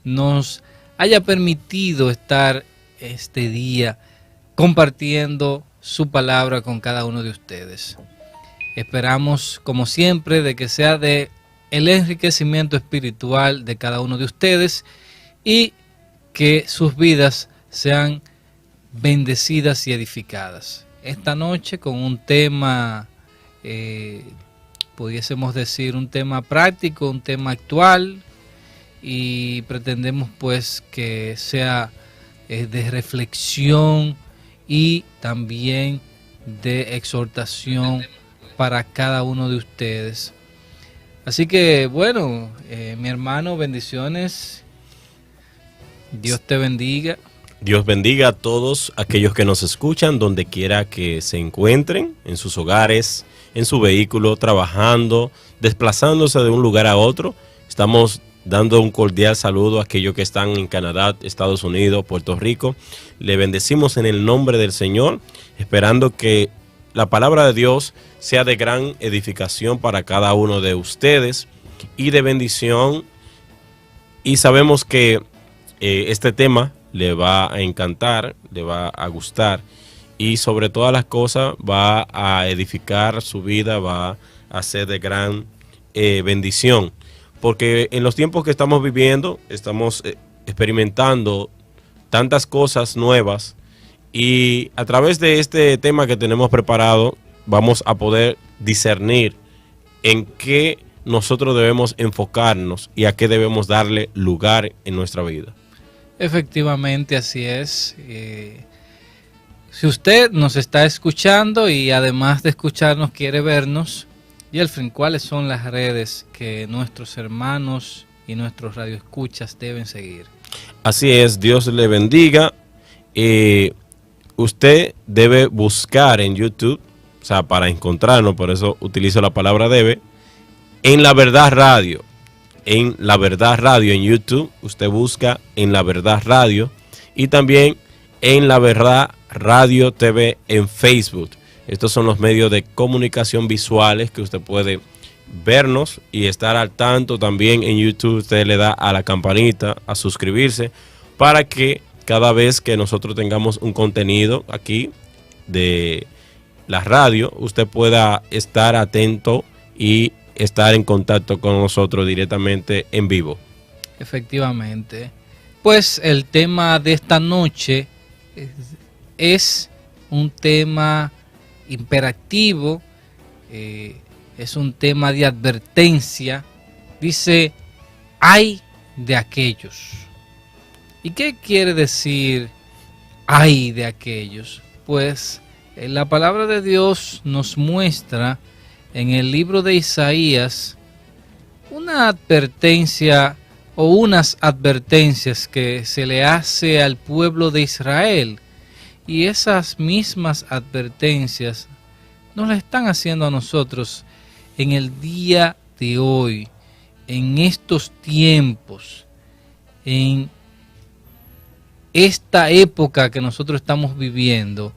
nos haya permitido estar este día compartiendo su palabra con cada uno de ustedes. Esperamos, como siempre, de que sea de el enriquecimiento espiritual de cada uno de ustedes y que sus vidas sean bendecidas y edificadas. Esta noche con un tema, pudiésemos decir, un tema práctico, un tema actual, y pretendemos pues que sea de reflexión y también de exhortación para cada uno de ustedes. Así que bueno, mi hermano, bendiciones. Dios te bendiga. Dios bendiga a todos aquellos que nos escuchan, donde quiera que se encuentren, en sus hogares, en su vehículo, trabajando, desplazándose de un lugar a otro. Estamos dando un cordial saludo a aquellos que están en Canadá, Estados Unidos, Puerto Rico. Le bendecimos en el nombre del Señor, esperando que la palabra de Dios sea de gran edificación para cada uno de ustedes y de bendición. Y sabemos que este tema le va a encantar, le va a gustar y sobre todas las cosas va a edificar su vida, va a ser de gran bendición. Porque en los tiempos que estamos viviendo, estamos experimentando tantas cosas nuevas y a través de este tema que tenemos preparado vamos a poder discernir en qué nosotros debemos enfocarnos y a qué debemos darle lugar en nuestra vida. Efectivamente, así es. Si usted nos está escuchando y además de escucharnos quiere vernos, y al fin, ¿cuáles son las redes que nuestros hermanos y nuestros radioescuchas deben seguir? Así es, Dios le bendiga. Usted debe buscar en YouTube, o sea, para encontrarnos, por eso utilizo la palabra debe, en La Verdad Radio. En La Verdad Radio en YouTube, usted busca en La Verdad Radio y también en La Verdad Radio TV en Facebook. Estos son los medios de comunicación visuales que usted puede vernos y estar al tanto. También en YouTube usted le da a la campanita, a suscribirse, para que cada vez que nosotros tengamos un contenido aquí de la radio, usted pueda estar atento y estar en contacto con nosotros directamente en vivo. Efectivamente. Pues el tema de esta noche es un tema imperativo, es un tema de advertencia. Dice, ay de aquellos. ¿Y qué quiere decir ay de aquellos? Pues la palabra de Dios nos muestra en el libro de Isaías una advertencia o unas advertencias que se le hace al pueblo de Israel. Y esas mismas advertencias nos las están haciendo a nosotros en el día de hoy, en estos tiempos, en esta época que nosotros estamos viviendo.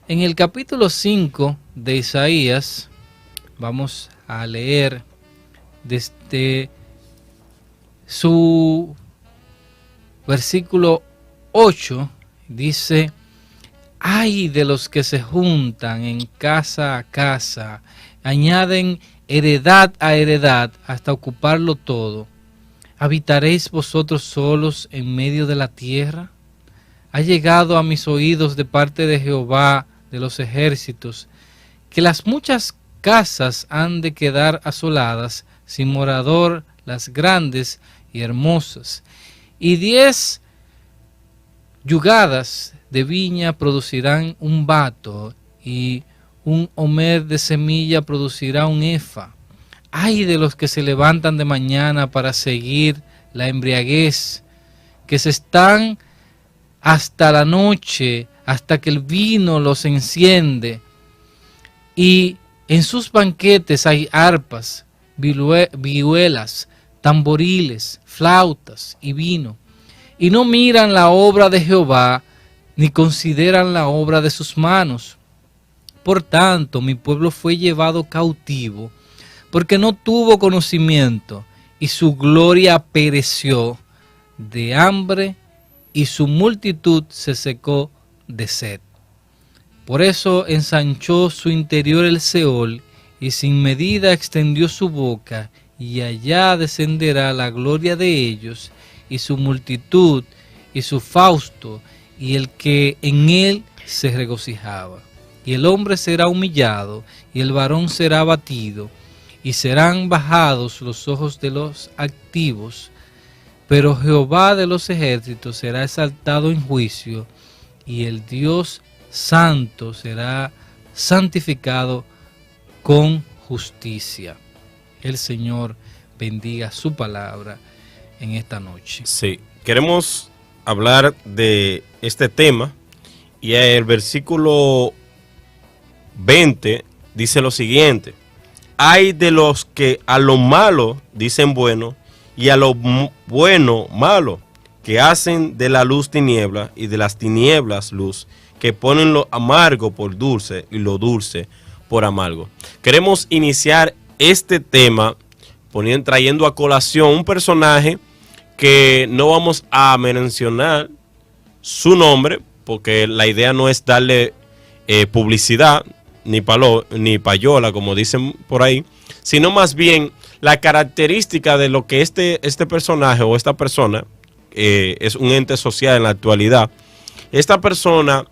En el capítulo 5 de Isaías, vamos a leer desde su versículo 8, dice, ay de los que se juntan en casa a casa, añaden heredad a heredad hasta ocuparlo todo. ¿Habitaréis vosotros solos en medio de la tierra? Ha llegado a mis oídos de parte de Jehová de los ejércitos, que las muchas casas han de quedar asoladas, sin morador, las grandes y hermosas. Y 10 yugadas de viña producirán un bato, y un homer de semilla producirá un efa. Ay de los que se levantan de mañana para seguir la embriaguez, que se están hasta la noche, hasta que el vino los enciende. Y en sus banquetes hay arpas, vihuelas, tamboriles, flautas y vino. Y no miran la obra de Jehová, ni consideran la obra de sus manos. Por tanto, mi pueblo fue llevado cautivo, porque no tuvo conocimiento, y su gloria pereció. de hambre y su multitud se secó de sed. Por eso ensanchó su interior el Seol y sin medida extendió su boca, y allá descenderá la gloria de ellos y su multitud y su fausto y el que en él se regocijaba. Y el hombre será humillado y el varón será abatido, y serán bajados los ojos de los activos, pero Jehová de los ejércitos será exaltado en juicio, y el Dios santo será santificado con justicia. El Señor bendiga su palabra en esta noche. Sí, queremos hablar de este tema, y el versículo 20 dice lo siguiente: hay de los que a lo malo dicen bueno, y a lo bueno malo, que hacen de la luz tiniebla y de las tinieblas luz, que ponen lo amargo por dulce y lo dulce por amargo. Queremos iniciar este tema trayendo a colación un personaje que no vamos a mencionar su nombre, porque la idea no es darle publicidad ni payola, como dicen por ahí, sino más bien la característica de lo que este personaje o esta persona es un ente social en la actualidad. Esta persona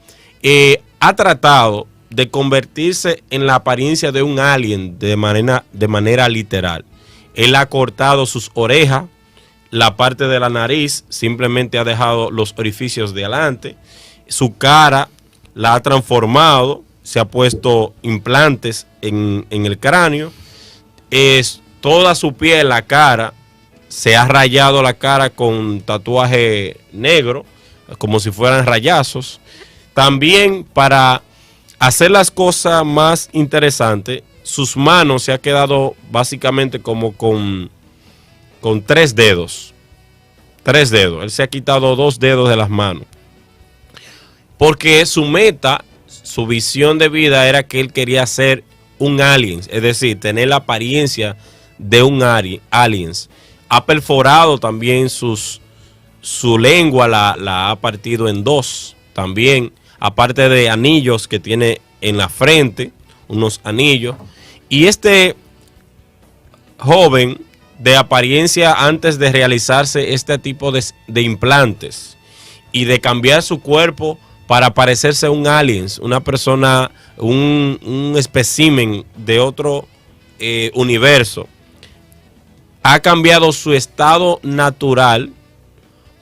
ha tratado de convertirse en la apariencia de un alien de manera literal. Él ha cortado sus orejas, la parte de la nariz, simplemente ha dejado los orificios de adelante, su cara la ha transformado, se ha puesto implantes en el cráneo, toda su piel, la cara, se ha rayado la cara con tatuaje negro, como si fueran rayazos. También, para hacer las cosas más interesantes, sus manos se ha quedado básicamente como con 3 dedos. 3 dedos. Él se ha quitado 2 dedos de las manos. Porque su meta, su visión de vida era que él quería ser un alien, es decir, tener la apariencia de un alien. Ha perforado también su lengua, la ha partido en 2 también, aparte de anillos que tiene en la frente, unos anillos. Y este joven, de apariencia, antes de realizarse este tipo de implantes y de cambiar su cuerpo para parecerse a un alien, una persona, un espécimen de otro universo, ha cambiado su estado natural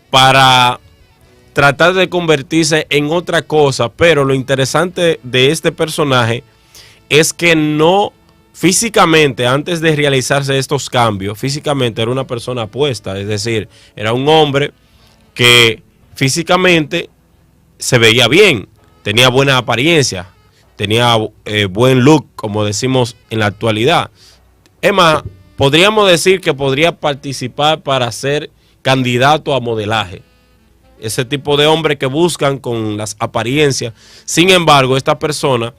para tratar de convertirse en otra cosa. Pero lo interesante de este personaje es que no físicamente, antes de realizarse estos cambios, físicamente era una persona apuesta, es decir, era un hombre que físicamente se veía bien, tenía buena apariencia, tenía buen look, como decimos en la actualidad. Es más, podríamos decir que podría participar para ser candidato a modelaje. Ese tipo de hombre que buscan con las apariencias. Sin embargo, esta persona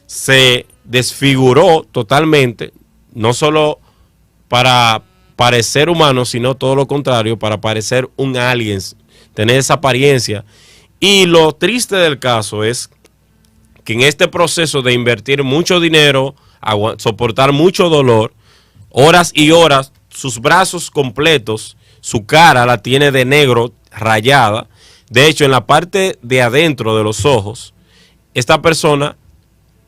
se desfiguró totalmente, no solo para parecer humano, sino todo lo contrario, para parecer un alien, tener esa apariencia. Y lo triste del caso es que en este proceso de invertir mucho dinero, soportar mucho dolor, horas y horas, sus brazos completos, su cara la tiene de negro, rayada. De hecho, en la parte de adentro de los ojos, esta persona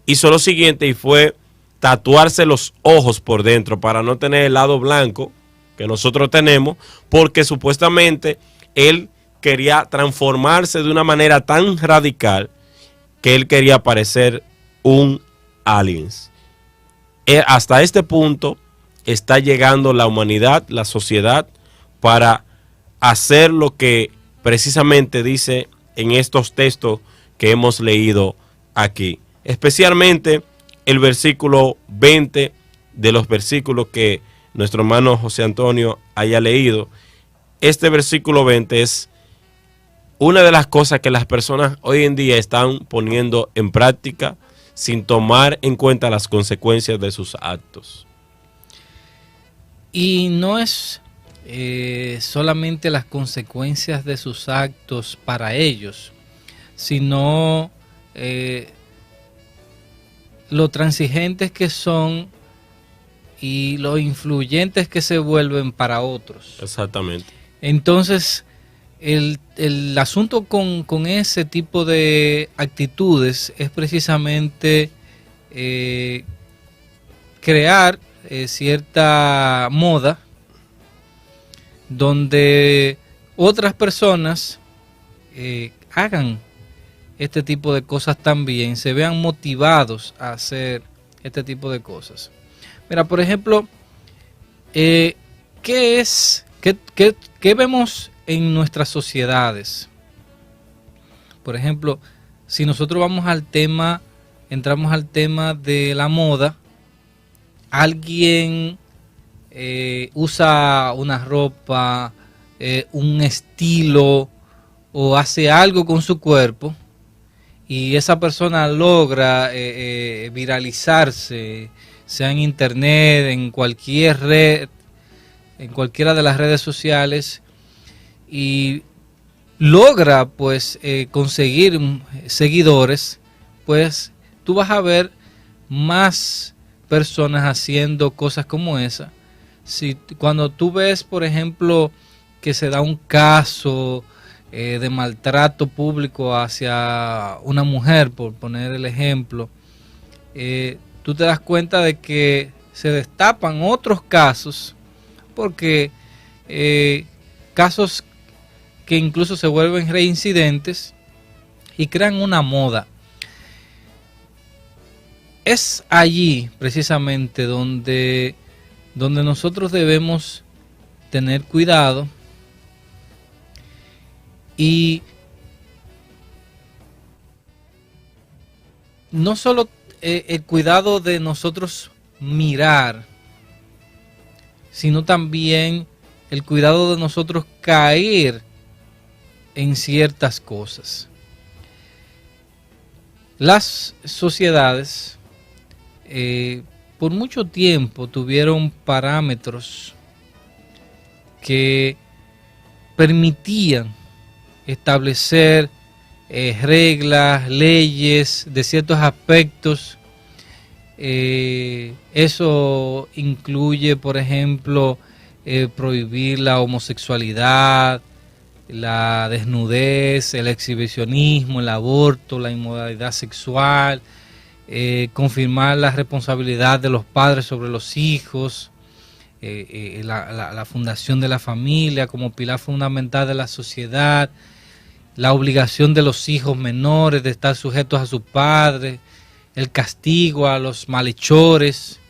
hizo lo siguiente, y fue tatuarse los ojos por dentro para no tener el lado blanco que nosotros tenemos, porque supuestamente él quería transformarse de una manera tan radical que él quería parecer un alien. Hasta este punto está llegando la humanidad, la sociedad, para hacer lo que precisamente dice en estos textos que hemos leído aquí. Especialmente el versículo 20 de los versículos que nuestro hermano José Antonio haya leído. Este versículo 20 es una de las cosas que las personas hoy en día están poniendo en práctica sin tomar en cuenta las consecuencias de sus actos. Y no es solamente las consecuencias de sus actos para ellos, sino lo transigentes que son y lo influyentes que se vuelven para otros. Exactamente. Entonces, el asunto con ese tipo de actitudes es precisamente crear cierta moda donde otras personas hagan este tipo de cosas también, se vean motivados a hacer este tipo de cosas. Mira, por ejemplo, ¿qué vemos en nuestras sociedades? Por ejemplo, si nosotros entramos al tema de la moda, alguien usa una ropa, un estilo o hace algo con su cuerpo y esa persona logra viralizarse, sea en internet, en cualquier red, en cualquiera de las redes sociales, y logra pues conseguir seguidores, pues tú vas a ver más personas haciendo cosas como esa. Cuando tú ves, por ejemplo, que se da un caso de maltrato público hacia una mujer, por poner el ejemplo, tú te das cuenta de que se destapan otros casos, porque casos que incluso se vuelven reincidentes y crean una moda. Es allí precisamente donde nosotros debemos tener cuidado y no solo el cuidado de nosotros mirar, sino también el cuidado de nosotros caer en ciertas cosas. Las sociedades por mucho tiempo tuvieron parámetros que permitían establecer reglas, leyes de ciertos aspectos. Eso incluye, por ejemplo, prohibir la homosexualidad, la desnudez, el exhibicionismo, el aborto, la inmoralidad sexual, confirmar la responsabilidad de los padres sobre los hijos, la fundación de la familia como pilar fundamental de la sociedad, la obligación de los hijos menores de estar sujetos a sus padres, el castigo a los malhechores,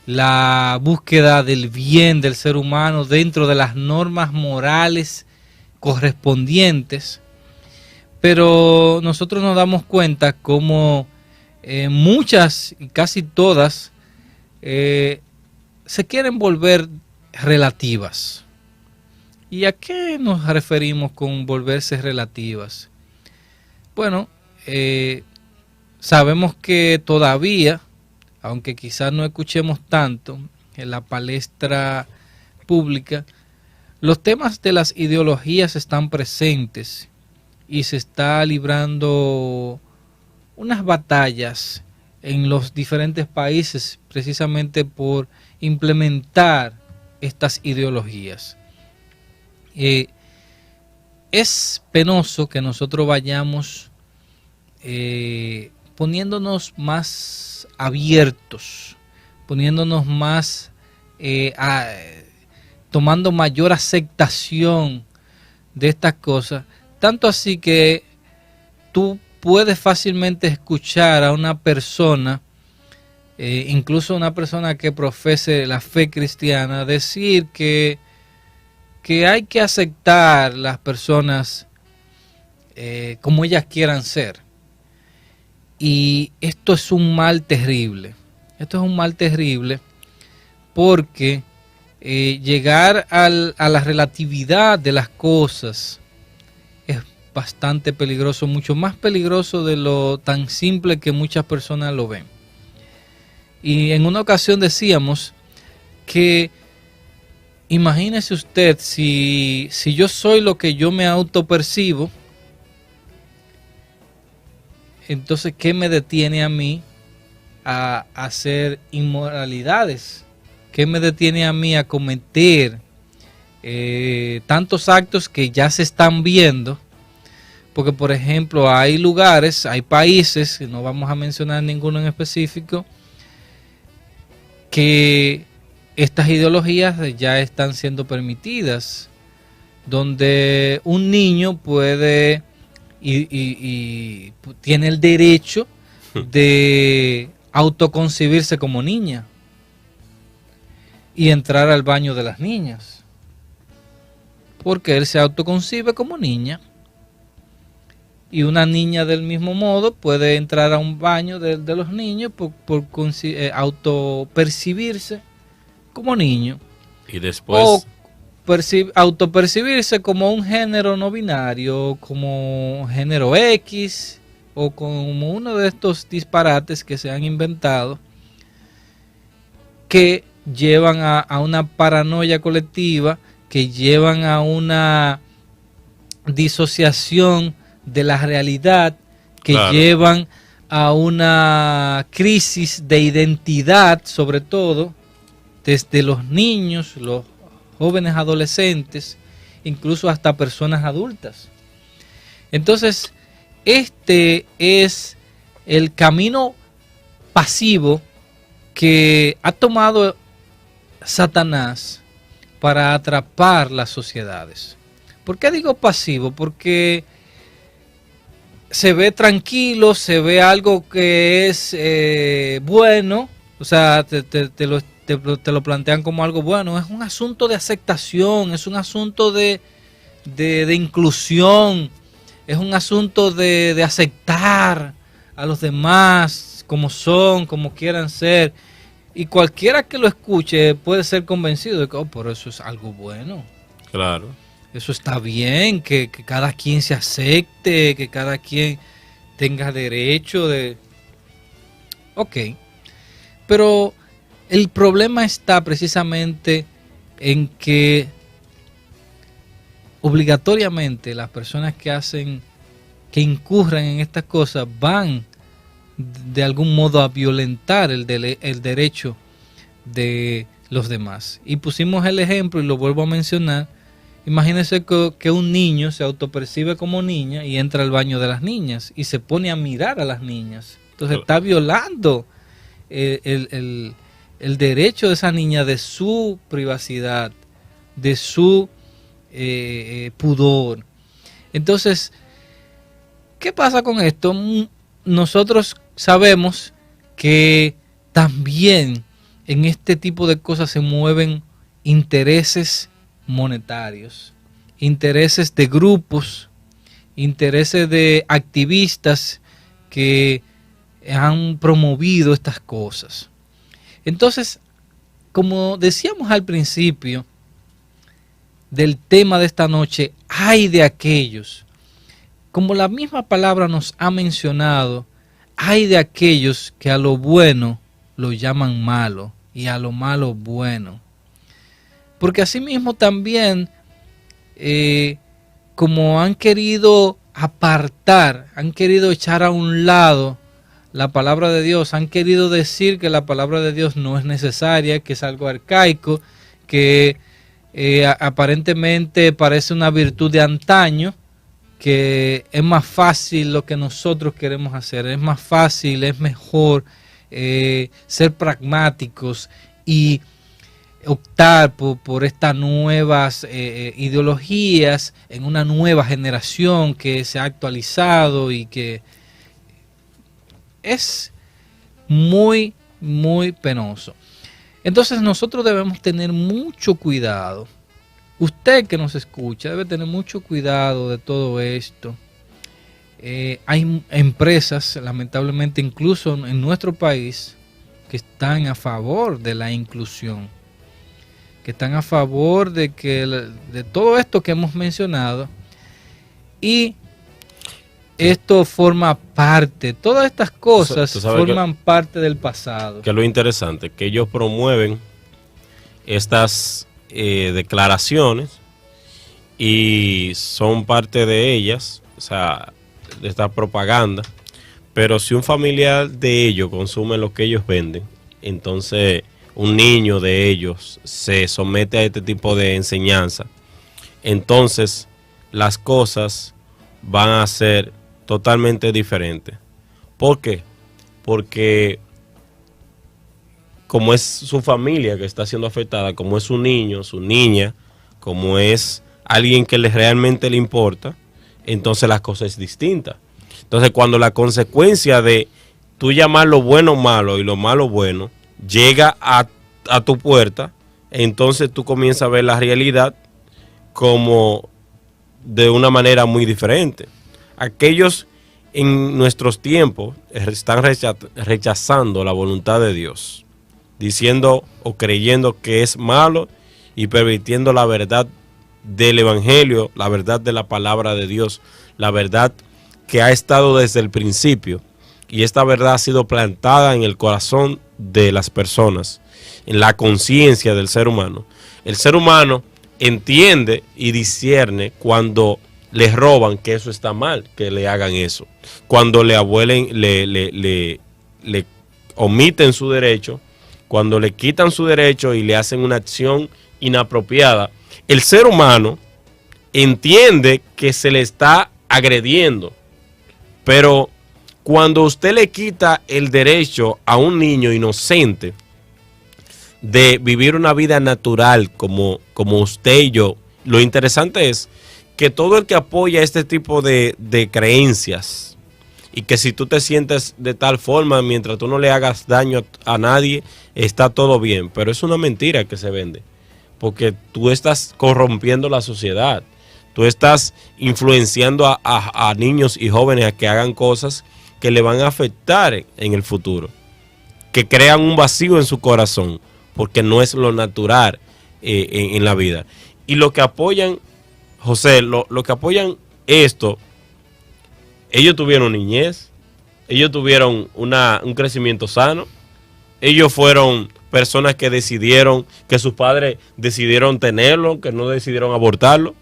la búsqueda del bien del ser humano dentro de las normas morales correspondientes. Pero nosotros nos damos cuenta como muchas y casi todas se quieren volver relativas. ¿Y a qué nos referimos con volverse relativas? Bueno, sabemos que todavía, aunque quizás no escuchemos tanto en la palestra pública, los temas de las ideologías están presentes y se está librando unas batallas en los diferentes países precisamente por implementar estas ideologías. Es penoso que nosotros vayamos poniéndonos más abiertos, poniéndonos más, tomando mayor aceptación de estas cosas, tanto así que tú puedes fácilmente escuchar a una persona, incluso una persona que profese la fe cristiana, decir que hay que aceptar las personas como ellas quieran ser. Y esto es un mal terrible. Esto es un mal terrible porque llegar a la relatividad de las cosas es bastante peligroso, mucho más peligroso de lo tan simple que muchas personas lo ven. Y en una ocasión decíamos que imagínese usted si yo soy lo que yo me autopercibo, entonces ¿qué me detiene a mí a hacer inmoralidades? ¿Qué me detiene a mí a cometer tantos actos que ya se están viendo? Porque, por ejemplo, hay lugares, hay países, no vamos a mencionar ninguno en específico, que estas ideologías ya están siendo permitidas, donde un niño puede y tiene el derecho de autoconcebirse como niña y entrar al baño de las niñas, porque él se autoconcibe como niña. Y una niña del mismo modo puede entrar a un baño de los niños por autopercibirse como niño. Y después... O autopercibirse como un género no binario, como género X, o como uno de estos disparates que se han inventado, que llevan a una paranoia colectiva, que llevan a una disociación de la realidad, que Claro. llevan a una crisis de identidad, sobre todo desde los niños, los jóvenes adolescentes, incluso hasta personas adultas. Entonces, este es el camino pasivo que ha tomado Satanás para atrapar las sociedades. ¿Por qué digo pasivo? Porque se ve tranquilo, se ve algo que es bueno, o sea, te lo plantean como algo bueno. Es un asunto de aceptación, es un asunto de inclusión, es un asunto de aceptar a los demás como son, como quieran ser. Y cualquiera que lo escuche puede ser convencido de que, oh, por eso es algo bueno. Claro. Eso está bien, que cada quien se acepte, que cada quien tenga derecho de... Ok, pero el problema está precisamente en que obligatoriamente las personas que incurran en estas cosas van de algún modo a violentar el derecho de los demás. Y pusimos el ejemplo, y lo vuelvo a mencionar. Imagínense que un niño se autopercibe como niña y entra al baño de las niñas y se pone a mirar a las niñas. Entonces está violando el derecho de esa niña, de su privacidad, de su pudor. Entonces, ¿qué pasa con esto? Nosotros sabemos que también en este tipo de cosas se mueven intereses monetarios, intereses de grupos, intereses de activistas que han promovido estas cosas. Entonces, como decíamos al principio del tema de esta noche, hay de aquellos, como la misma palabra nos ha mencionado, hay de aquellos que a lo bueno lo llaman malo y a lo malo bueno. Porque asimismo también, como han querido apartar, han querido echar a un lado la palabra de Dios, han querido decir que la palabra de Dios no es necesaria, que es algo arcaico, que aparentemente parece una virtud de antaño, que es más fácil lo que nosotros queremos hacer, es más fácil, es mejor ser pragmáticos y optar por estas nuevas ideologías en una nueva generación que se ha actualizado y que es muy, muy penoso. Entonces nosotros debemos tener mucho cuidado. Usted que nos escucha debe tener mucho cuidado de todo esto. Hay empresas, lamentablemente incluso en nuestro país, que están a favor de la inclusión, que están a favor de todo esto que hemos mencionado, y esto forma parte, todas estas cosas forman parte del pasado. Que lo interesante, que ellos promueven estas declaraciones y son parte de ellas, o sea, de esta propaganda. Pero si un familiar de ellos consume lo que ellos venden, entonces un niño de ellos se somete a este tipo de enseñanza, entonces las cosas van a ser totalmente diferentes. ¿Por qué? Porque como es su familia que está siendo afectada, como es su niño, su niña, como es alguien que realmente le importa, entonces la cosa es distinta. Entonces cuando la consecuencia de tú llamar lo bueno malo y lo malo bueno llega a tu puerta, entonces tú comienzas a ver la realidad como de una manera muy diferente. Aquellos en nuestros tiempos están rechazando la voluntad de Dios, diciendo o creyendo que es malo y permitiendo la verdad del Evangelio, la verdad de la palabra de Dios, la verdad que ha estado desde el principio, y esta verdad ha sido plantada en el corazón de las personas, en la conciencia del ser humano. El ser humano entiende y discierne cuando les roban, que eso está mal, que le hagan eso. Cuando le omiten su derecho, cuando le quitan su derecho y le hacen una acción inapropiada, el ser humano entiende que se le está agrediendo. Pero cuando usted le quita el derecho a un niño inocente de vivir una vida natural como usted y yo, lo interesante es que todo el que apoya este tipo de creencias, y que si tú te sientes de tal forma mientras tú no le hagas daño a nadie, está todo bien, pero es una mentira que se vende, porque tú estás corrompiendo la sociedad. Tú estás influenciando a niños y jóvenes a que hagan cosas que le van a afectar en el futuro, que crean un vacío en su corazón, porque no es lo natural en la vida. Y lo que apoyan, José, lo que apoyan esto, ellos tuvieron niñez, ellos tuvieron un crecimiento sano, ellos fueron personas que decidieron, que sus padres decidieron tenerlo, que no decidieron abortarlo.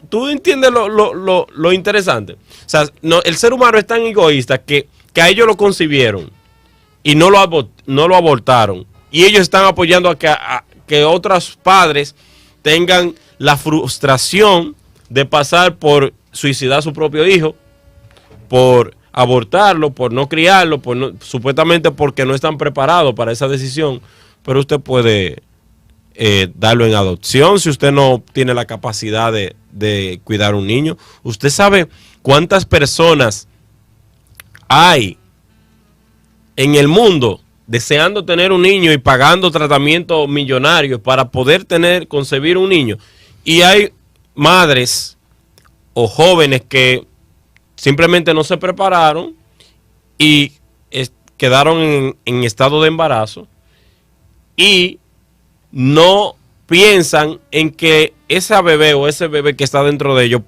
¿Tú entiendes lo interesante? O sea, no, el ser humano es tan egoísta que a ellos lo concibieron y no lo abortaron. Y ellos están apoyando a que otros padres tengan la frustración de pasar por suicidar a su propio hijo, por abortarlo, por no criarlo, supuestamente porque no están preparados para esa decisión. Pero usted puede darlo en adopción si usted no tiene la capacidad de cuidar un niño. Usted sabe cuántas personas hay en el mundo deseando tener un niño y pagando tratamientos millonarios para poder concebir un niño, y hay madres o jóvenes que simplemente no se prepararon y quedaron en estado de embarazo y no piensan en que esa bebé o ese bebé que está dentro de ellos,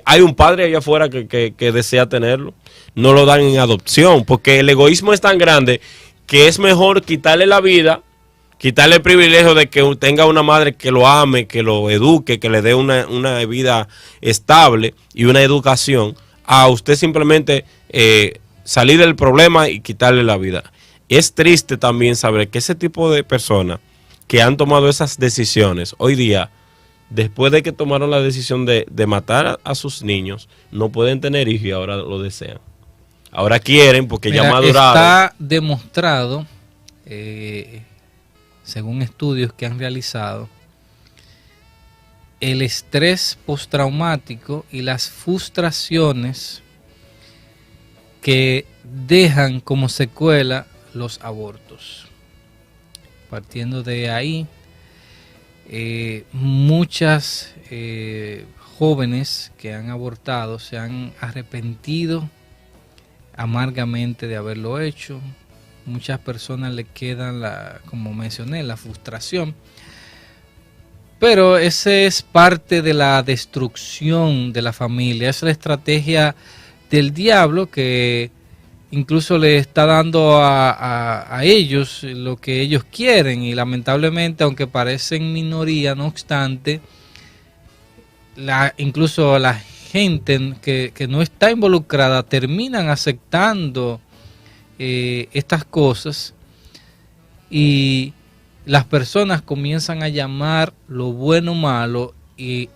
hay un padre allá afuera que desea tenerlo, no lo dan en adopción, porque el egoísmo es tan grande que es mejor quitarle la vida, quitarle el privilegio de que tenga una madre que lo ame, que lo eduque, que le dé una vida estable y una educación, a usted simplemente salir del problema y quitarle la vida. Es triste también saber que ese tipo de personas que han tomado esas decisiones hoy día, después de que tomaron la decisión de matar a sus niños, no pueden tener hijos y ahora lo desean. Ahora quieren porque ya maduraron. Está demostrado, según estudios que han realizado, el estrés postraumático y las frustraciones que dejan como secuela los abortos. Partiendo de ahí, muchas jóvenes que han abortado se han arrepentido amargamente de haberlo hecho. Muchas personas le quedan, como mencioné, la frustración. Pero ese es parte de la destrucción de la familia. Es la estrategia del diablo que incluso le está dando a ellos lo que ellos quieren, y lamentablemente, aunque parecen minoría, no obstante, incluso la gente que no está involucrada terminan aceptando estas cosas, y las personas comienzan a llamar lo bueno malo y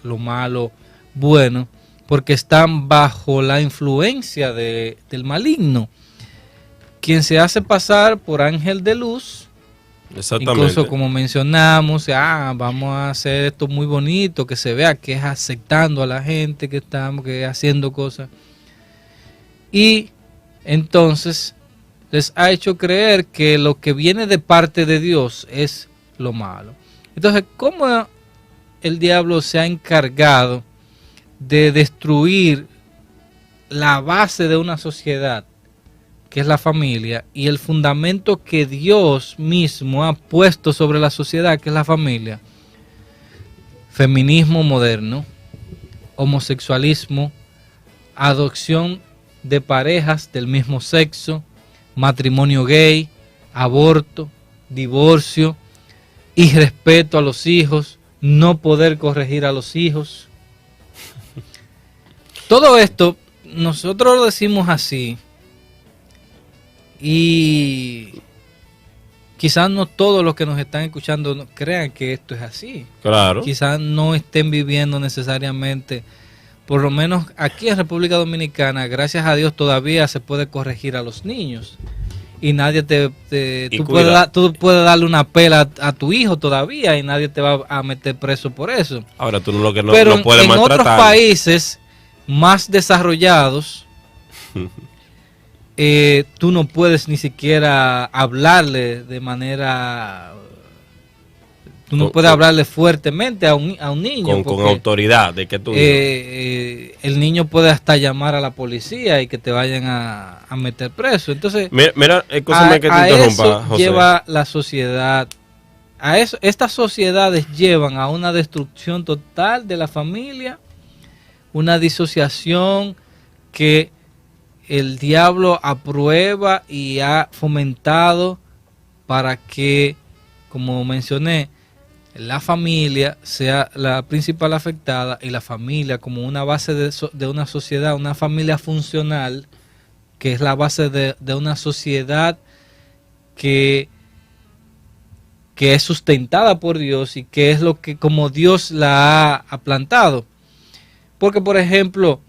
lo malo bueno, porque están bajo la influencia del maligno, quien se hace pasar por ángel de luz. Exactamente. Incluso, como mencionamos, vamos a hacer esto muy bonito, que se vea que es aceptando a la gente, que estamos haciendo cosas. Y entonces les ha hecho creer que lo que viene de parte de Dios es lo malo. Entonces, ¿cómo el diablo se ha encargado de destruir la base de una sociedad, que es la familia, y el fundamento que Dios mismo ha puesto sobre la sociedad, que es la familia? Feminismo moderno, homosexualismo, adopción de parejas del mismo sexo, matrimonio gay, aborto, divorcio, irrespeto a los hijos, no poder corregir a los hijos. Todo esto nosotros lo decimos así, y quizás no todos los que nos están escuchando crean que esto es así. Claro. Quizás no estén viviendo necesariamente, por lo menos aquí en República Dominicana, gracias a Dios todavía se puede corregir a los niños. Y nadie tú puedes darle una pela a tu hijo todavía, y nadie te va a meter preso por eso. Ahora tú no puedes Pero maltratar. en otros países más desarrollados, tú no puedes ni siquiera hablarle de manera... Tú no puedes hablarle fuertemente a un niño. Con autoridad de que tú... el niño puede hasta llamar a la policía y que te vayan a meter preso. Entonces, mira, escúchame que te interrumpa, eso José. Lleva la sociedad... Estas sociedades llevan a una destrucción total de la familia, una disociación que el diablo aprueba y ha fomentado para que, como mencioné, la familia sea la principal afectada, y la familia como una base de una sociedad, una familia funcional, que es la base de una sociedad que es sustentada por Dios, y que es lo que como Dios la ha plantado. Porque, por ejemplo,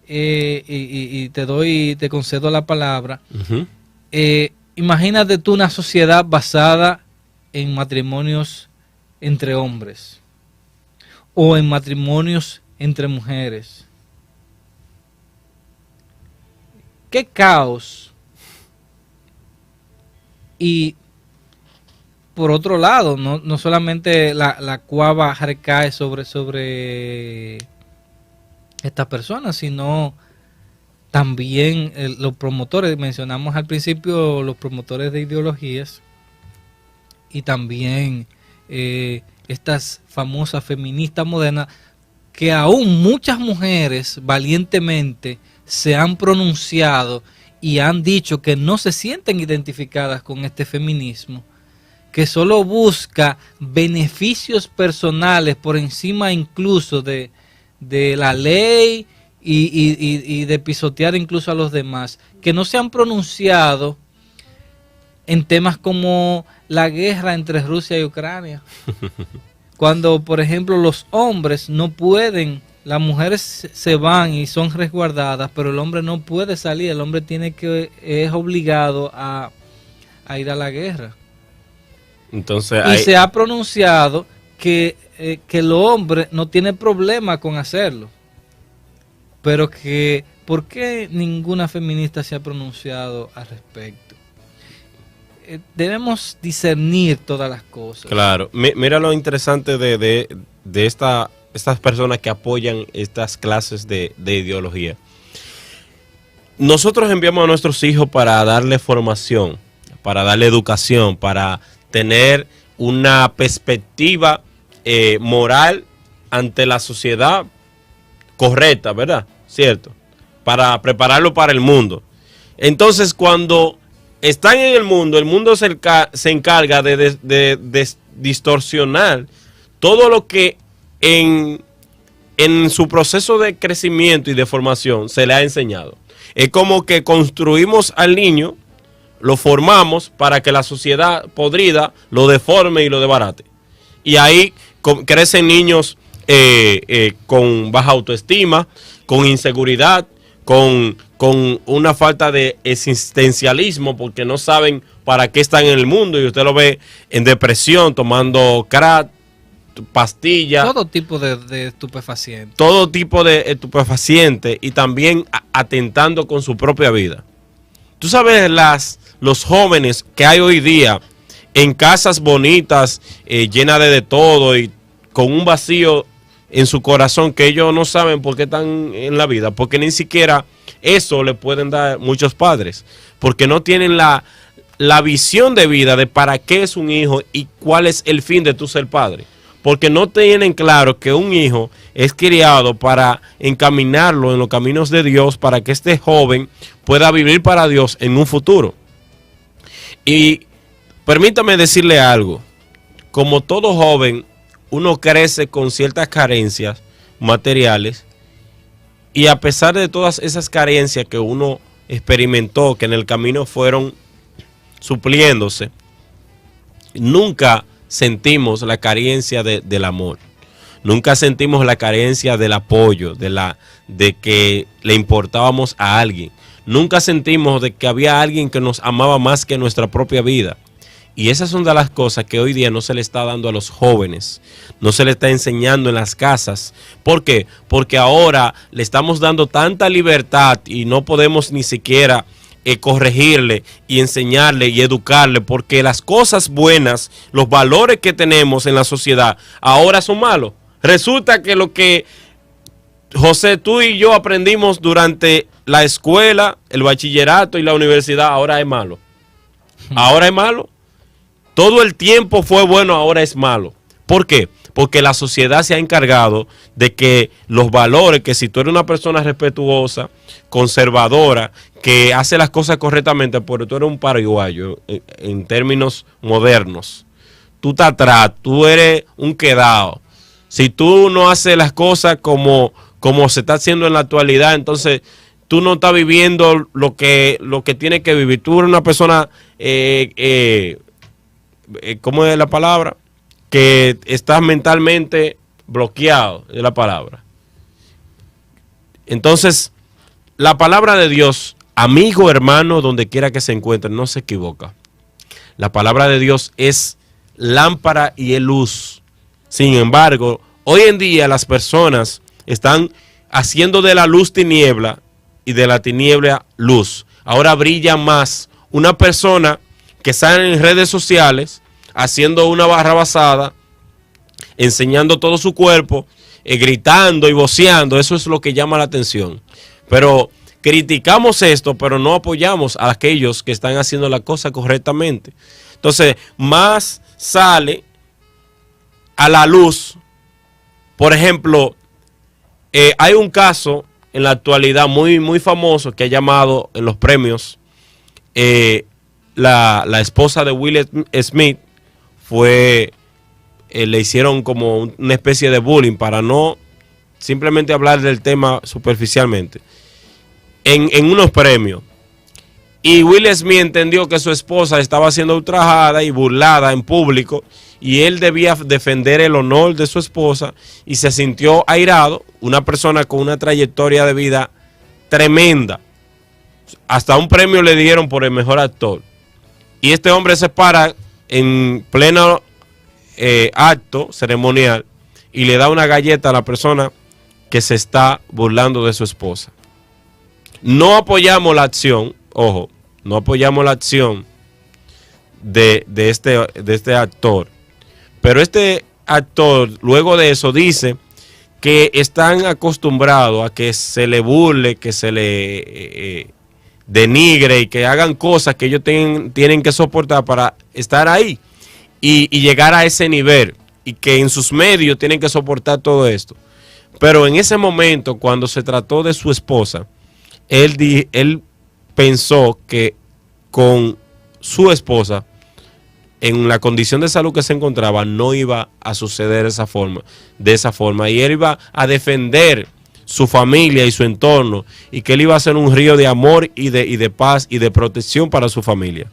y te concedo la palabra, imagínate tú una sociedad basada en matrimonios entre hombres o en matrimonios entre mujeres. ¡Qué caos! Y por otro lado, no solamente la cuava recae sobre estas personas, sino también los promotores. Mencionamos al principio los promotores de ideologías, y también estas famosas feministas modernas, que aún muchas mujeres valientemente se han pronunciado y han dicho que no se sienten identificadas con este feminismo, que solo busca beneficios personales por encima incluso de la ley y de pisotear incluso a los demás, que no se han pronunciado en temas como la guerra entre Rusia y Ucrania. Cuando, por ejemplo, los hombres no pueden, las mujeres se van y son resguardadas, pero el hombre no puede salir, el hombre es obligado a ir a la guerra. Entonces, y se ha pronunciado que el hombre no tiene problema con hacerlo, pero que ¿por qué ninguna feminista se ha pronunciado al respecto? Debemos discernir todas las cosas. Claro, mira lo interesante de estas personas que apoyan estas clases de ideología. Nosotros enviamos a nuestros hijos para darle formación, para darle educación, para tener una perspectiva moral ante la sociedad correcta, ¿verdad? ¿Cierto? Para prepararlo para el mundo. Entonces, cuando están en el mundo se encarga de distorsionar todo lo que en su proceso de crecimiento y de formación se le ha enseñado. Es como que construimos al niño, lo formamos para que la sociedad podrida lo deforme y lo desbarate. Y ahí crecen niños con baja autoestima, con inseguridad, con una falta de existencialismo, porque no saben para qué están en el mundo, y usted lo ve en depresión, tomando crack, pastillas. Todo tipo de estupefacientes. Todo tipo de estupefacientes, y también atentando con su propia vida. Tú sabes los jóvenes que hay hoy día en casas bonitas, llenas de todo, y con un vacío en su corazón que ellos no saben por qué están en la vida, porque ni siquiera eso le pueden dar muchos padres, porque no tienen la visión de vida de para qué es un hijo y cuál es el fin de tu ser padre, porque no tienen claro que un hijo es criado para encaminarlo en los caminos de Dios, para que este joven pueda vivir para Dios en un futuro. Y permítame decirle algo, como todo joven, uno crece con ciertas carencias materiales, y a pesar de todas esas carencias que uno experimentó, que en el camino fueron supliéndose, nunca sentimos la carencia del amor, nunca sentimos la carencia del apoyo, de que le importábamos a alguien, nunca sentimos de que había alguien que nos amaba más que nuestra propia vida. Y esas son de las cosas que hoy día no se le está dando a los jóvenes, no se le está enseñando en las casas. ¿Por qué? Porque ahora le estamos dando tanta libertad y no podemos ni siquiera corregirle y enseñarle y educarle, porque las cosas buenas, los valores que tenemos en la sociedad, ahora son malos. Resulta que lo que José, tú y yo aprendimos durante la escuela, el bachillerato y la universidad, ahora es malo. Ahora es malo. Todo el tiempo fue bueno, ahora es malo. ¿Por qué? Porque la sociedad se ha encargado de que los valores, que si tú eres una persona respetuosa, conservadora, que hace las cosas correctamente, pero tú eres un paraguayo en términos modernos, tú estás atrás, tú eres un quedado. Si tú no haces las cosas como se está haciendo en la actualidad, entonces tú no estás viviendo lo que tienes que vivir. Tú eres una persona... ¿cómo es la palabra? Que estás mentalmente bloqueado, es la palabra. Entonces, la palabra de Dios, amigo, hermano, donde quiera que se encuentre, no se equivoca. La palabra de Dios es lámpara y es luz. Sin embargo, hoy en día las personas están haciendo de la luz tiniebla y de la tiniebla luz. Ahora brilla más una persona que salen en redes sociales haciendo una barrabasada, enseñando todo su cuerpo, gritando y voceando. Eso es lo que llama la atención. Pero criticamos esto, pero no apoyamos a aquellos que están haciendo la cosa correctamente. Entonces, más sale a la luz. Por ejemplo, hay un caso en la actualidad muy, muy famoso que ha llamado en los premios. La esposa de Will Smith le hicieron como una especie de bullying, para no simplemente hablar del tema superficialmente, en unos premios. Y Will Smith entendió que su esposa estaba siendo ultrajada y burlada en público, y él debía defender el honor de su esposa, y se sintió airado. Una persona con una trayectoria de vida tremenda, hasta un premio le dieron por el mejor actor. Y este hombre se para en pleno acto ceremonial y le da una galleta a la persona que se está burlando de su esposa. No apoyamos la acción, ojo, no apoyamos la acción de este actor. Pero este actor, luego de eso, dice que están acostumbrados a que se le burle, que se le denigre y que hagan cosas que ellos tienen que soportar para estar ahí y llegar a ese nivel, y que en sus medios tienen que soportar todo esto. Pero en ese momento, cuando se trató de su esposa, él pensó que con su esposa, en la condición de salud que se encontraba, no iba a suceder de esa forma, y él iba a defender su familia y su entorno, y que él iba a ser un río de amor y de paz y de protección para su familia.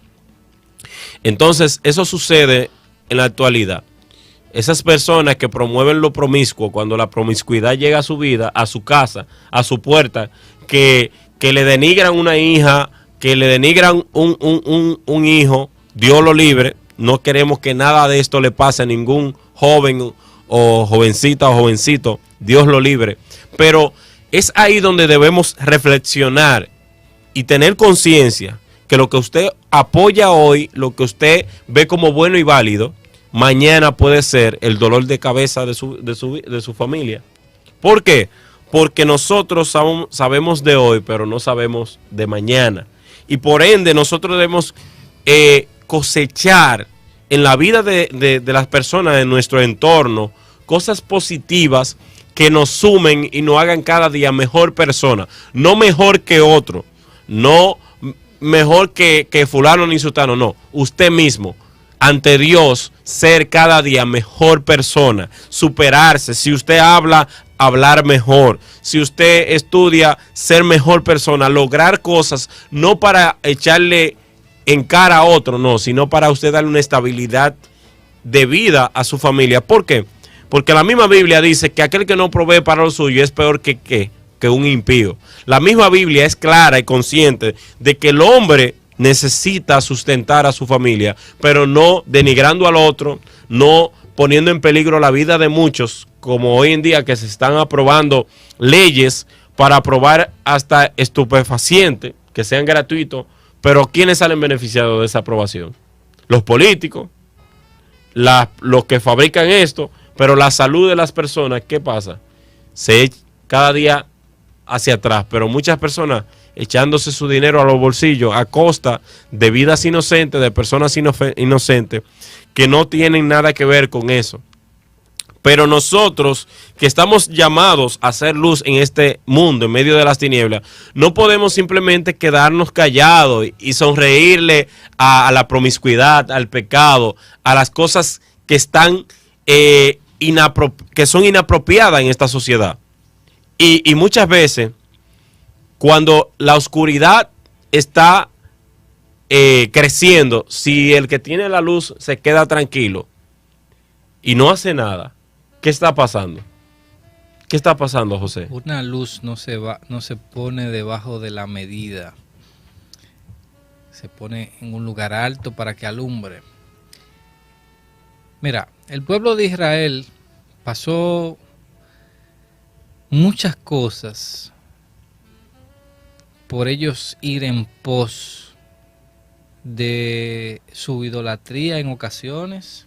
Entonces, eso sucede en la actualidad. Esas personas que promueven lo promiscuo, cuando la promiscuidad llega a su vida, a su casa, a su puerta, que le denigran una hija, que le denigran un hijo, Dios lo libre. No queremos que nada de esto le pase a ningún joven o jovencita o jovencito, Dios lo libre. Pero es ahí donde debemos reflexionar y tener conciencia que lo que usted apoya hoy, lo que usted ve como bueno y válido, mañana puede ser el dolor de cabeza de su familia. ¿Por qué? Porque nosotros sabemos de hoy, pero no sabemos de mañana. Y por ende nosotros debemos cosechar en la vida de las personas de nuestro entorno cosas positivas que nos sumen y nos hagan cada día mejor persona. No mejor que otro, no mejor que fulano ni sutano, no. Usted mismo, ante Dios, ser cada día mejor persona, superarse. Si usted habla, hablar mejor. Si usted estudia, ser mejor persona, lograr cosas, no para echarle en cara a otro, no, sino para usted darle una estabilidad de vida a su familia. ¿Por qué? Porque la misma Biblia dice que aquel que no provee para lo suyo es peor que un impío. La misma Biblia es clara y consciente de que el hombre necesita sustentar a su familia, pero no denigrando al otro, no poniendo en peligro la vida de muchos, como hoy en día que se están aprobando leyes para aprobar hasta estupefacientes que sean gratuitos. Pero ¿quiénes salen beneficiados de esa aprobación? Los políticos, los que fabrican esto, pero la salud de las personas, ¿qué pasa? Se echa cada día hacia atrás, pero muchas personas echándose su dinero a los bolsillos a costa de vidas inocentes, de personas inocentes, que no tienen nada que ver con eso. Pero nosotros, que estamos llamados a hacer luz en este mundo, en medio de las tinieblas, no podemos simplemente quedarnos callados y sonreírle a la promiscuidad, al pecado, a las cosas que están que son inapropiadas en esta sociedad. Y muchas veces, cuando la oscuridad está creciendo, si el que tiene la luz se queda tranquilo y no hace nada, ¿qué está pasando? ¿Qué está pasando, José? Una luz no se pone debajo de la medida. Se pone en un lugar alto para que alumbre. Mira, el pueblo de Israel pasó muchas cosas por ellos ir en pos de su idolatría en ocasiones,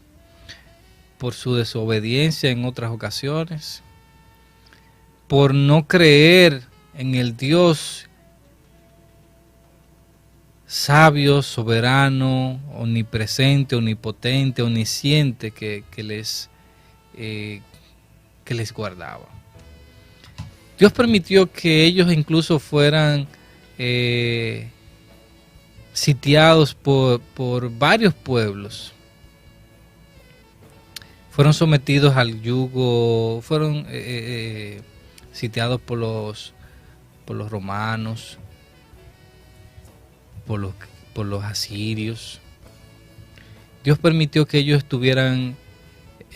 por su desobediencia en otras ocasiones, por no creer en el Dios sabio, soberano, omnipresente, omnipotente, omnisciente que les guardaba. Dios permitió que ellos incluso fueran sitiados por varios pueblos. Fueron sometidos al yugo, fueron sitiados por los romanos, por los asirios. Dios permitió que ellos estuvieran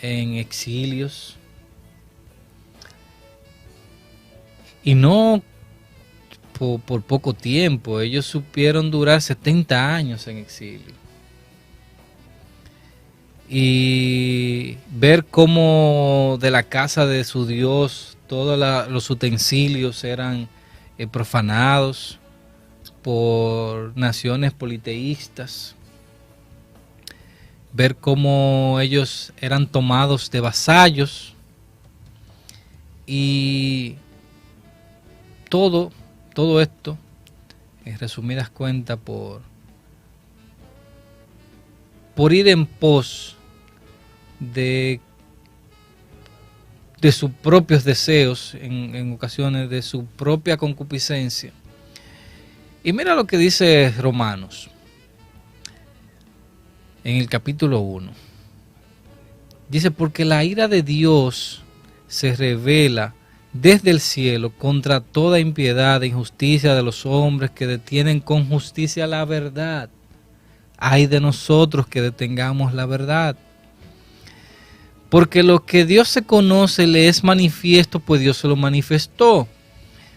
en exilios. Y no por poco tiempo, ellos supieron durar 70 años en exilio. Y ver cómo de la casa de su Dios todos los utensilios eran profanados por naciones politeístas. Ver cómo ellos eran tomados de vasallos. Y todo esto, en resumidas cuentas, por ir en pos de sus propios deseos, en ocasiones de su propia concupiscencia, Y mira lo que dice Romanos en el capítulo 1. Dice, porque la ira de Dios se revela desde el cielo contra toda impiedad e injusticia de los hombres que detienen con justicia la verdad. Ay de nosotros que detengamos la verdad. Porque lo que Dios se conoce le es manifiesto, pues Dios se lo manifestó.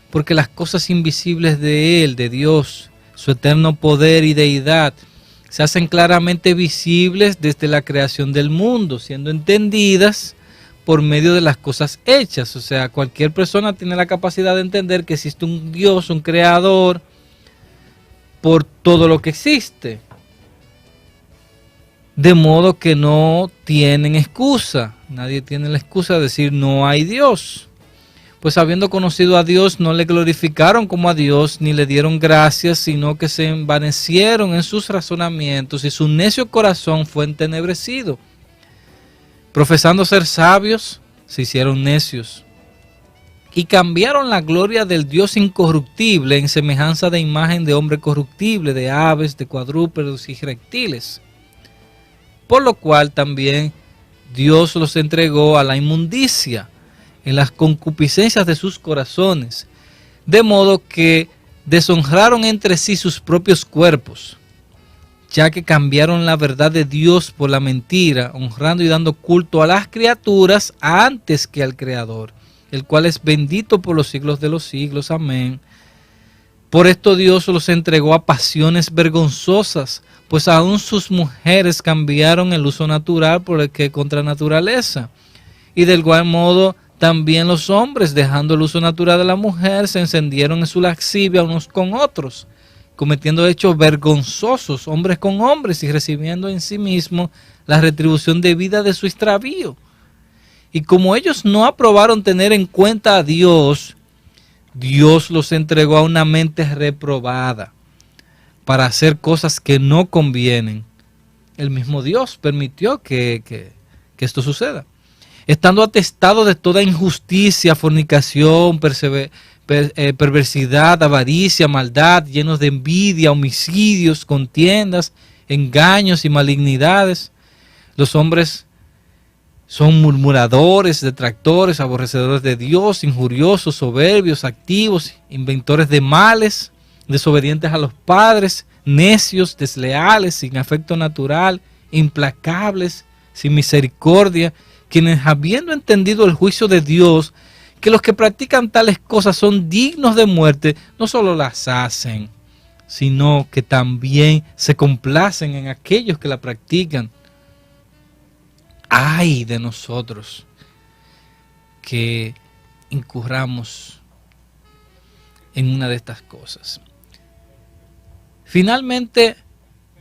Porque las cosas invisibles de Él, de Dios, su eterno poder y deidad, se hacen claramente visibles desde la creación del mundo, siendo entendidas por medio de las cosas hechas. O sea, cualquier persona tiene la capacidad de entender que existe un Dios, un creador, por todo lo que existe. De modo que no tienen excusa. Nadie tiene la excusa de decir no hay Dios. Pues habiendo conocido a Dios, no le glorificaron como a Dios, ni le dieron gracias, sino que se envanecieron en sus razonamientos y su necio corazón fue entenebrecido. Profesando ser sabios, se hicieron necios. Y cambiaron la gloria del Dios incorruptible en semejanza de imagen de hombre corruptible, de aves, de cuadrúpedos y reptiles. Por lo cual también Dios los entregó a la inmundicia en las concupiscencias de sus corazones, de modo que deshonraron entre sí sus propios cuerpos, ya que cambiaron la verdad de Dios por la mentira, honrando y dando culto a las criaturas antes que al Creador, el cual es bendito por los siglos de los siglos. Amén. Por esto Dios los entregó a pasiones vergonzosas, pues aún sus mujeres cambiaron el uso natural por el que contra naturaleza. Y del igual modo también los hombres, dejando el uso natural de la mujer, se encendieron en su lascivia unos con otros, cometiendo hechos vergonzosos hombres con hombres y recibiendo en sí mismos la retribución debida de su extravío. Y como ellos no aprobaron tener en cuenta a Dios, Dios los entregó a una mente reprobada para hacer cosas que no convienen. El mismo Dios permitió que esto suceda. Estando atestado de toda injusticia, fornicación, perversidad, avaricia, maldad, llenos de envidia, homicidios, contiendas, engaños y malignidades. Los hombres son murmuradores, detractores, aborrecedores de Dios, injuriosos, soberbios, activos, inventores de males, desobedientes a los padres, necios, desleales, sin afecto natural, implacables, sin misericordia, quienes habiendo entendido el juicio de Dios, que los que practican tales cosas son dignos de muerte, no solo las hacen, sino que también se complacen en aquellos que la practican. Ay de nosotros que incurramos en una de estas cosas. Finalmente,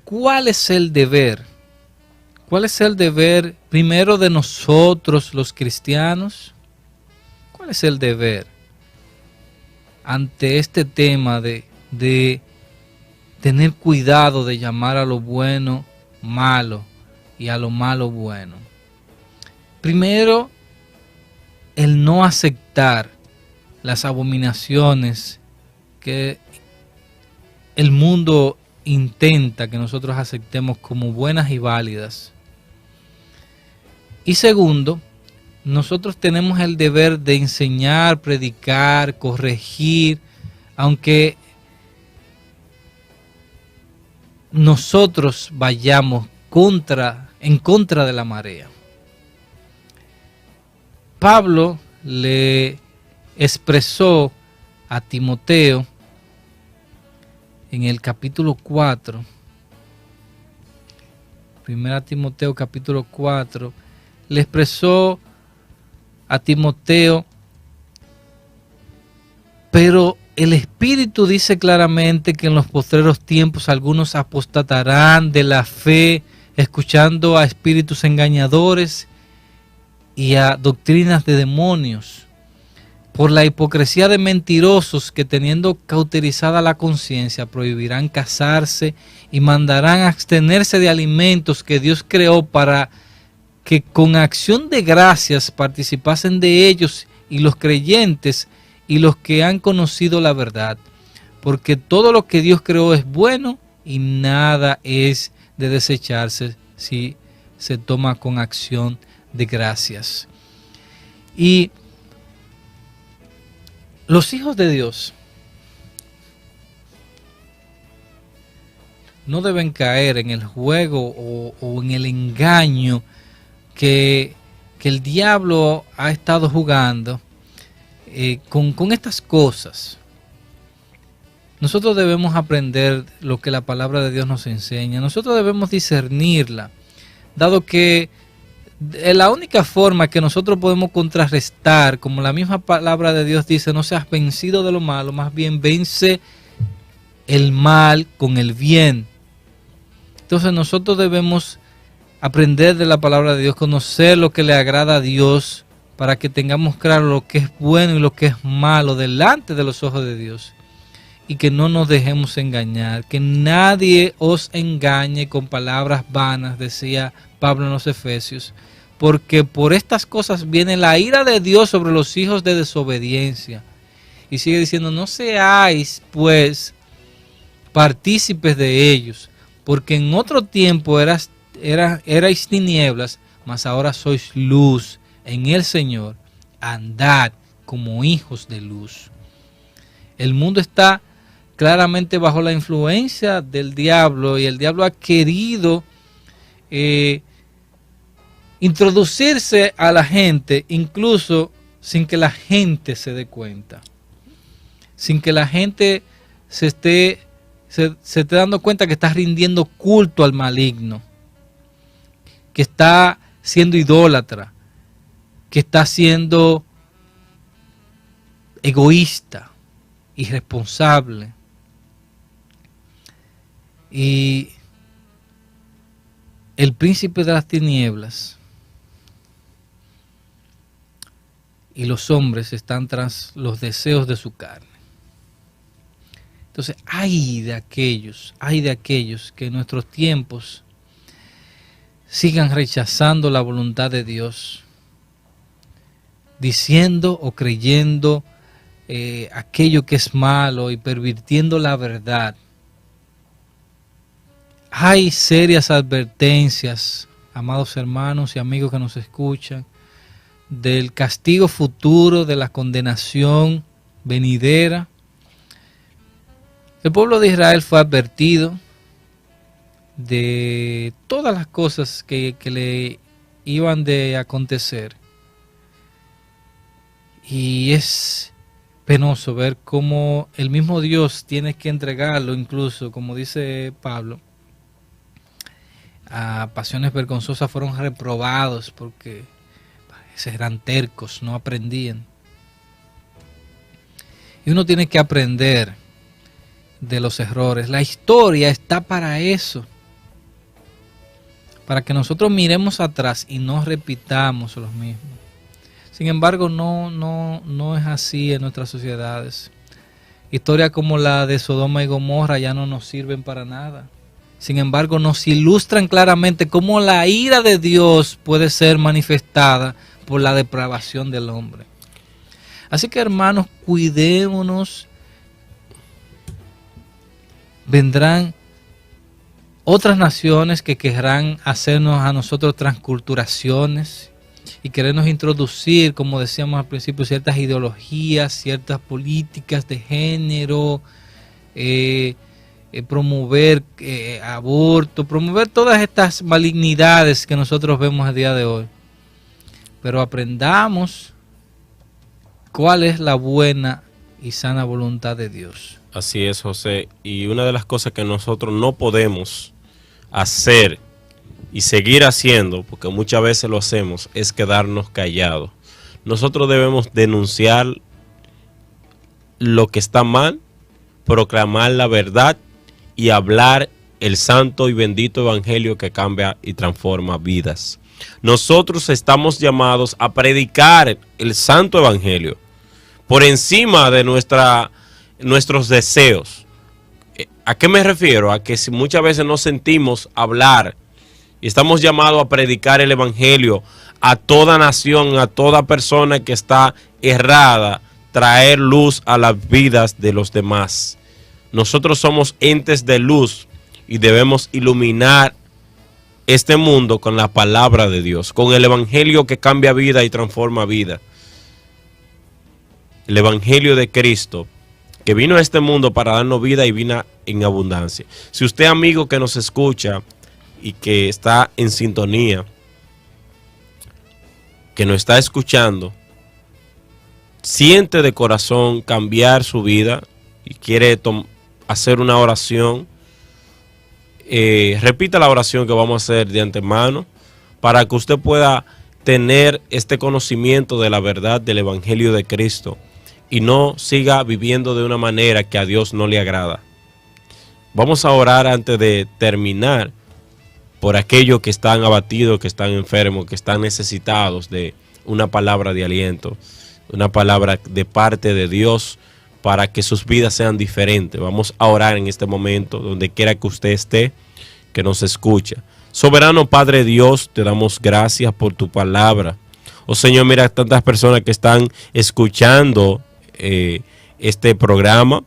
¿cuál es el deber? ¿Cuál es el deber primero de nosotros los cristianos? ¿Cuál es el deber ante este tema de tener cuidado de llamar a lo bueno malo y a lo malo bueno? Primero, el no aceptar las abominaciones que el mundo intenta que nosotros aceptemos como buenas y válidas. Y segundo, nosotros tenemos el deber de enseñar, predicar, corregir, aunque nosotros vayamos en contra de la marea. Pablo le expresó a Timoteo en el capítulo 4, 1 Timoteo capítulo 4, le expresó a Timoteo, pero el Espíritu dice claramente que en los postreros tiempos algunos apostatarán de la fe, escuchando a espíritus engañadores y a doctrinas de demonios, por la hipocresía de mentirosos que teniendo cauterizada la conciencia prohibirán casarse y mandarán abstenerse de alimentos que Dios creó para que con acción de gracias participasen de ellos y los creyentes y los que han conocido la verdad, porque todo lo que Dios creó es bueno y nada es de desecharse si se toma con acción de gracias. Y los hijos de Dios no deben caer en el juego o en el engaño que el diablo ha estado jugando con estas cosas. Nosotros debemos aprender lo que la palabra de Dios nos enseña. Nosotros debemos discernirla, dado que la única forma que nosotros podemos contrarrestar, como la misma palabra de Dios dice, no seas vencido de lo malo, más bien vence el mal con el bien. Entonces nosotros debemos aprender de la palabra de Dios, conocer lo que le agrada a Dios, para que tengamos claro lo que es bueno y lo que es malo delante de los ojos de Dios. Y que no nos dejemos engañar, que nadie os engañe con palabras vanas, decía Pablo en los Efesios, porque por estas cosas viene la ira de Dios sobre los hijos de desobediencia. Y sigue diciendo, no seáis pues partícipes de ellos, porque en otro tiempo erais tinieblas, mas ahora sois luz en el Señor, andad como hijos de luz. El mundo está claramente bajo la influencia del diablo y el diablo ha querido introducirse a la gente incluso sin que la gente se dé cuenta, sin que la gente se esté dando cuenta que está rindiendo culto al maligno, que está siendo idólatra, que está siendo egoísta, irresponsable. Y el príncipe de las tinieblas y los hombres están tras los deseos de su carne. Entonces, ay de aquellos que en nuestros tiempos sigan rechazando la voluntad de Dios, diciendo o creyendo aquello que es malo y pervirtiendo la verdad. Hay serias advertencias, amados hermanos y amigos que nos escuchan, del castigo futuro, de la condenación venidera. El pueblo de Israel fue advertido de todas las cosas que le iban de acontecer. Y es penoso ver cómo el mismo Dios tiene que entregarlo, incluso, como dice Pablo, a pasiones vergonzosas. Fueron reprobados porque eran tercos, no aprendían. Y uno tiene que aprender de los errores. La historia está para eso, para que nosotros miremos atrás y no repitamos los mismos. Sin embargo, no es así en nuestras sociedades. Historias como la de Sodoma y Gomorra ya no nos sirven para nada. Sin embargo, nos ilustran claramente cómo la ira de Dios puede ser manifestada por la depravación del hombre. Así que, hermanos, cuidémonos. Vendrán otras naciones que querrán hacernos a nosotros transculturaciones y querernos introducir, como decíamos al principio, ciertas ideologías, ciertas políticas de género, promover aborto, promover todas estas malignidades que nosotros vemos a día de hoy. Pero aprendamos cuál es la buena y sana voluntad de Dios. Así es, José. Y una de las cosas que nosotros no podemos hacer y seguir haciendo, porque muchas veces lo hacemos, es quedarnos callados. Nosotros debemos denunciar lo que está mal, proclamar la verdad y hablar el santo y bendito evangelio que cambia y transforma vidas. Nosotros estamos llamados a predicar el santo evangelio por encima de nuestros deseos. ¿A qué me refiero? A que si muchas veces nos sentimos hablar y estamos llamados a predicar el evangelio a toda nación, a toda persona que está errada, traer luz a las vidas de los demás. Nosotros somos entes de luz y debemos iluminar este mundo con la palabra de Dios, con el evangelio que cambia vida y transforma vida. El evangelio de Cristo, que vino a este mundo para darnos vida y vida en abundancia. Si usted, amigo que nos escucha y que está en sintonía, que nos está escuchando, siente de corazón cambiar su vida y quiere hacer una oración, repita la oración que vamos a hacer de antemano para que usted pueda tener este conocimiento de la verdad del evangelio de Cristo y no siga viviendo de una manera que a Dios no le agrada. Vamos a orar antes de terminar por aquellos que están abatidos, que están enfermos, que están necesitados de una palabra de aliento, una palabra de parte de Dios para que sus vidas sean diferentes. Vamos a orar en este momento, donde quiera que usted esté, que nos escucha. Soberano Padre Dios, te damos gracias por tu palabra. Oh Señor, mira tantas personas que están escuchando este programa,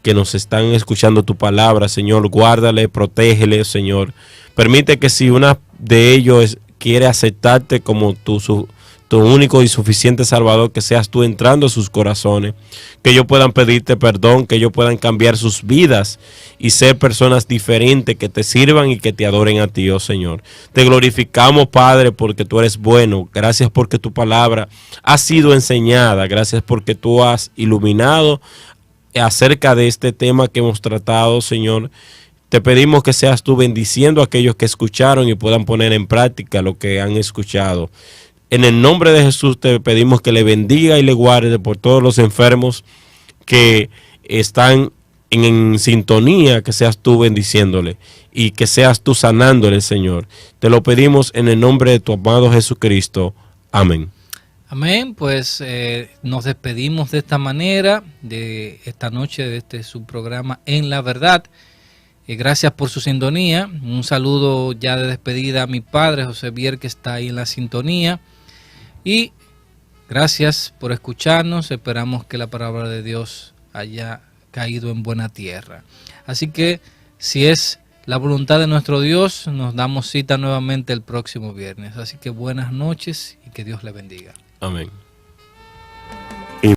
que nos están escuchando tu palabra. Señor, guárdale, protégele, Señor. Permite que si una de ellos quiere aceptarte como tu único y suficiente Salvador, que seas tú entrando a sus corazones, que ellos puedan pedirte perdón, que ellos puedan cambiar sus vidas y ser personas diferentes que te sirvan y que te adoren a ti, oh Señor. Te glorificamos, Padre, porque tú eres bueno. Gracias porque tu palabra ha sido enseñada. Gracias porque tú has iluminado acerca de este tema que hemos tratado, Señor. Te pedimos que seas tú bendiciendo a aquellos que escucharon y puedan poner en práctica lo que han escuchado. En el nombre de Jesús te pedimos que le bendiga y le guarde por todos los enfermos que están en sintonía, que seas tú bendiciéndole y que seas tú sanándole, Señor. Te lo pedimos en el nombre de tu amado Jesucristo. Amén. Amén, pues nos despedimos de esta manera, de esta noche, de este su programa En la Verdad. Gracias por su sintonía. Un saludo ya de despedida a mi padre, José Bier, que está ahí en la sintonía. Y gracias por escucharnos. Esperamos que la palabra de Dios haya caído en buena tierra. Así que, si es la voluntad de nuestro Dios, nos damos cita nuevamente el próximo viernes. Así que buenas noches y que Dios le bendiga. Amén.